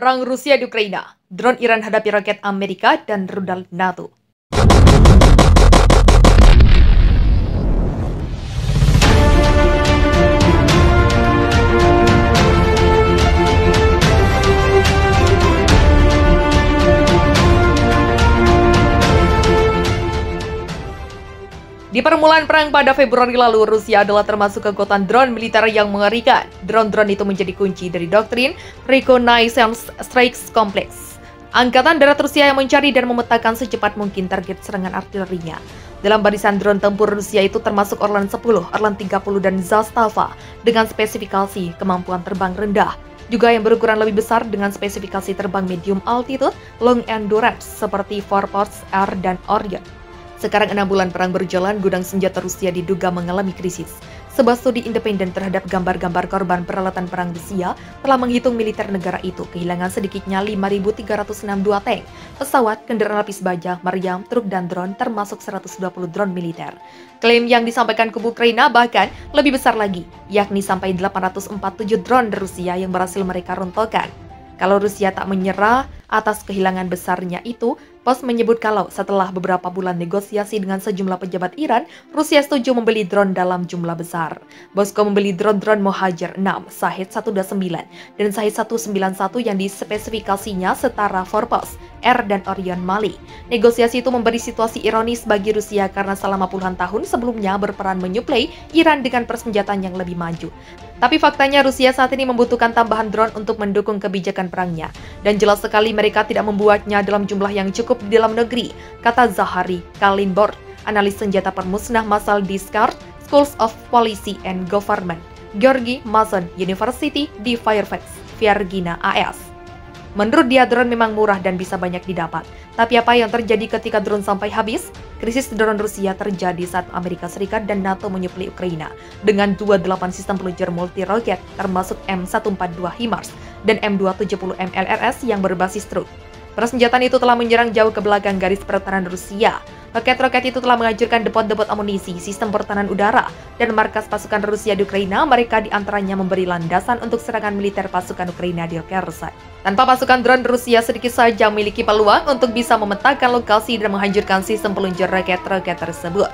Perang Rusia di Ukraina, drone Iran hadapi roket Amerika dan rudal NATO. Di permulaan perang pada Februari lalu, Rusia adalah termasuk kekuatan drone militer yang mengerikan. Drone-drone itu menjadi kunci dari doktrin Reconnaissance Strikes Complex. Angkatan Darat Rusia yang mencari dan memetakan secepat mungkin target serangan artilerinya. Dalam barisan drone tempur Rusia itu termasuk Orlan 10, Orlan 30, dan Zastava dengan spesifikasi kemampuan terbang rendah. Juga yang berukuran lebih besar dengan spesifikasi terbang medium altitude, long endurance seperti Vorpots, R, dan Orion. Sekarang 6 bulan perang berjalan, gudang senjata Rusia diduga mengalami krisis. Sebuah studi independen terhadap gambar-gambar korban peralatan perang Rusia telah menghitung militer negara itu kehilangan sedikitnya 5.362 tank, pesawat, kendaraan lapis baja, meriam, truk, dan drone termasuk 120 drone militer. Klaim yang disampaikan kubu Ukraina bahkan lebih besar lagi, yakni sampai 847 drone Rusia yang berhasil mereka runtuhkan. Kalau Rusia tak menyerah atas kehilangan besarnya itu, Pos menyebut kalau setelah beberapa bulan negosiasi dengan sejumlah pejabat Iran, Rusia setuju membeli drone dalam jumlah besar. Moskow membeli drone-drone Mohajer 6, Shahed 129, dan Shahed 191 yang dispesifikasinya setara Vorpals, R, dan Orion Mali. Negosiasi itu memberi situasi ironis bagi Rusia karena selama puluhan tahun sebelumnya berperan menyuplai Iran dengan persenjataan yang lebih maju. Tapi faktanya Rusia saat ini membutuhkan tambahan drone untuk mendukung kebijakan perangnya. Dan jelas sekali mereka tidak membuatnya dalam jumlah yang cukup di dalam negeri, kata Zahari Kalinbord, analis senjata permusnah massal di SCAR, Schools of Policy and Government, Georgi Mason University di Fairfax, Virginia, AS. Menurut dia, drone memang murah dan bisa banyak didapat. Tapi apa yang terjadi ketika drone sampai habis? Krisis drone Rusia terjadi saat Amerika Serikat dan NATO menyuplai Ukraina dengan 28 sistem peluncur multi-roket termasuk M142 HIMARS dan M270 MLRS yang berbasis truk. Persenjataan itu telah menyerang jauh ke belakang garis pertahanan Rusia. Roket-roket itu telah menghancurkan depot-depot amunisi, sistem pertahanan udara, dan markas pasukan Rusia di Ukraina. Mereka diantaranya memberi landasan untuk serangan militer pasukan Ukraina di Kherson. Tanpa pasukan drone, Rusia sedikit saja memiliki peluang untuk bisa memetakan lokasi dan menghancurkan sistem peluncur roket-roket tersebut.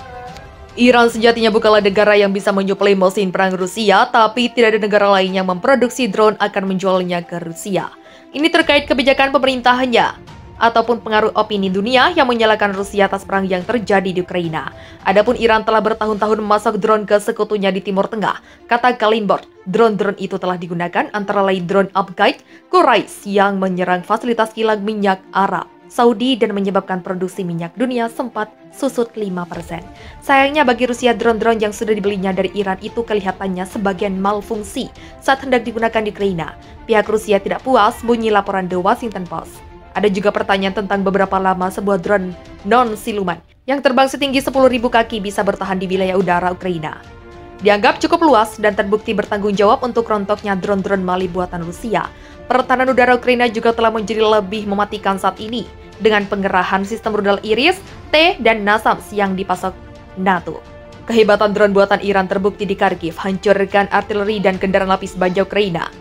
Iran sejatinya bukanlah negara yang bisa menyuplai mesin perang Rusia, tapi tidak ada negara lain yang memproduksi drone akan menjualnya ke Rusia. Ini terkait kebijakan pemerintahannya ataupun pengaruh opini dunia yang menyalahkan Rusia atas perang yang terjadi di Ukraina. Adapun Iran telah bertahun-tahun memasok drone ke sekutunya di Timur Tengah. Kata Kalinbord, drone-drone itu telah digunakan antara lain drone Abqaiq, Quraish yang menyerang fasilitas kilang minyak Arab Saudi dan menyebabkan produksi minyak dunia sempat susut 5%. Sayangnya bagi Rusia, drone-drone yang sudah dibelinya dari Iran itu kelihatannya sebagian malfungsi saat hendak digunakan di Ukraina. Pihak Rusia tidak puas, bunyi laporan The Washington Post. Ada juga pertanyaan tentang beberapa lama sebuah drone non-siluman yang terbang setinggi 10.000 kaki bisa bertahan di wilayah udara Ukraina. Dianggap cukup luas dan terbukti bertanggung jawab untuk rontoknya drone-drone Mali buatan Rusia. Pertahanan udara Ukraina juga telah menjadi lebih mematikan saat ini dengan pengerahan sistem rudal Iris, T, dan NASAMS yang dipasok NATO. Kehebatan drone buatan Iran terbukti di Kharkiv, hancurkan artileri dan kendaraan lapis baja Ukraina.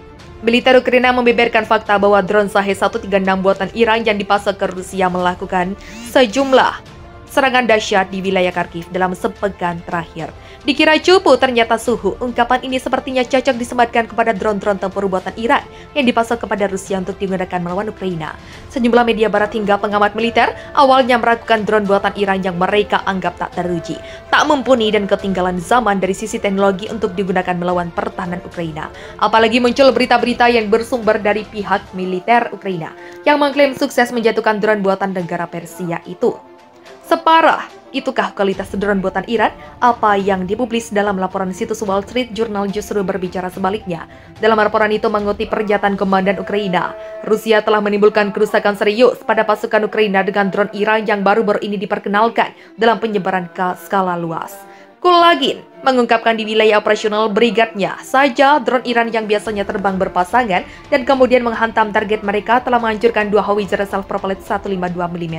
Militer Ukraina membeberkan fakta bahwa drone Shahed 136 buatan Iran yang dipasok ke Rusia melakukan sejumlah serangan dahsyat di wilayah Kharkiv dalam sepekan terakhir. Dikira cupu, ternyata suhu. Ungkapan ini sepertinya cocok disematkan kepada drone-drone tempur buatan Iran yang dipasok kepada Rusia untuk digunakan melawan Ukraina. Sejumlah media barat hingga pengamat militer awalnya meragukan drone buatan Iran yang mereka anggap tak teruji, tak mumpuni dan ketinggalan zaman dari sisi teknologi untuk digunakan melawan pertahanan Ukraina. Apalagi muncul berita-berita yang bersumber dari pihak militer Ukraina yang mengklaim sukses menjatuhkan drone buatan negara Persia itu. Separah itukah kualitas drone buatan Iran? Apa yang dipublis dalam laporan situs Wall Street Journal justru berbicara sebaliknya. Dalam laporan itu mengutip pernyataan Komandan Ukraina, Rusia telah menimbulkan kerusakan serius pada pasukan Ukraina dengan drone Iran yang baru-baru ini diperkenalkan dalam penyebaran ke skala luas. Kulagin mengungkapkan di wilayah operasional brigadnya saja drone Iran yang biasanya terbang berpasangan dan kemudian menghantam target mereka telah menghancurkan 2 howitzer self-propelled 152 mm.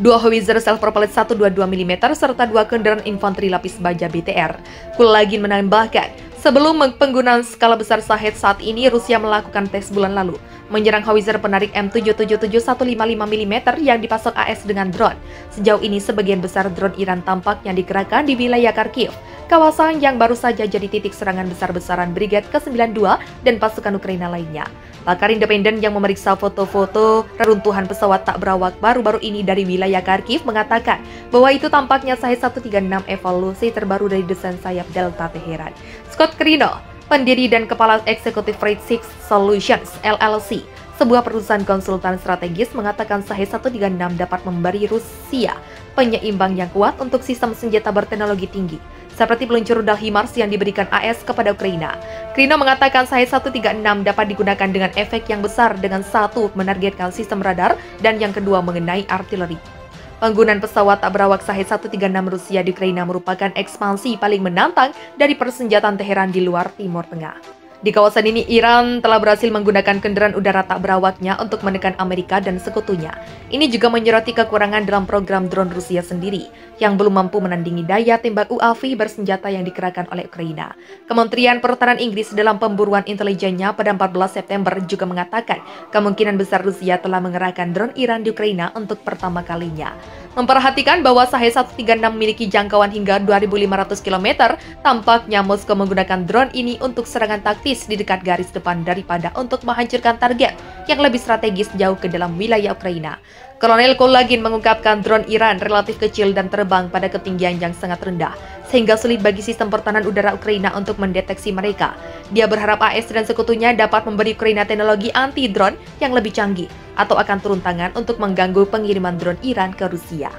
2 howitzer self-propelled 122 mm serta 2 kendaraan infanteri lapis baja BTR. Kulagin menambahkan, sebelum penggunaan skala besar Shahed saat ini, Rusia melakukan tes bulan lalu menyerang howitzer penarik M777-155 mm yang dipasok AS dengan drone. Sejauh ini sebagian besar drone Iran tampaknya dikerahkan di wilayah Kharkiv, kawasan yang baru saja jadi titik serangan besar-besaran Brigade ke-92 dan pasukan Ukraina lainnya. Pakar independen yang memeriksa foto-foto reruntuhan pesawat tak berawak baru-baru ini dari wilayah Kharkiv mengatakan bahwa itu tampaknya Shahed-136 evolusi terbaru dari desain sayap Delta Teheran. Scott Carino, pendiri dan kepala eksekutif Rate 6 Solutions LLC, sebuah perusahaan konsultan strategis, mengatakan Shahed-136 dapat memberi Rusia penyeimbang yang kuat untuk sistem senjata berteknologi tinggi, seperti peluncur rudal HIMARS yang diberikan AS kepada Ukraina. Carino mengatakan Shahed-136 dapat digunakan dengan efek yang besar, dengan satu menargetkan sistem radar dan yang kedua mengenai artileri. Penggunaan pesawat tak berawak Shahed-136 Rusia di Ukraina merupakan ekspansi paling menantang dari persenjataan Teheran di luar Timur Tengah. Di kawasan ini, Iran telah berhasil menggunakan kendaraan udara tak berawaknya untuk menekan Amerika dan sekutunya. Ini juga menyoroti kekurangan dalam program drone Rusia sendiri, yang belum mampu menandingi daya tembak UAV bersenjata yang dikerahkan oleh Ukraina. Kementerian Pertahanan Inggris dalam pemburuan intelijennya pada 14 September juga mengatakan kemungkinan besar Rusia telah mengerahkan drone Iran di Ukraina untuk pertama kalinya. Memperhatikan bahwa Shahed-136 memiliki jangkauan hingga 2.500 km, tampaknya Moskow menggunakan drone ini untuk serangan taktis di dekat garis depan daripada untuk menghancurkan target yang lebih strategis jauh ke dalam wilayah Ukraina. Kolonel Kolagin mengungkapkan drone Iran relatif kecil dan terbang pada ketinggian yang sangat rendah, sehingga sulit bagi sistem pertahanan udara Ukraina untuk mendeteksi mereka. Dia berharap AS dan sekutunya dapat memberi Ukraina teknologi anti-drone yang lebih canggih, atau akan turun tangan untuk mengganggu pengiriman drone Iran ke Rusia.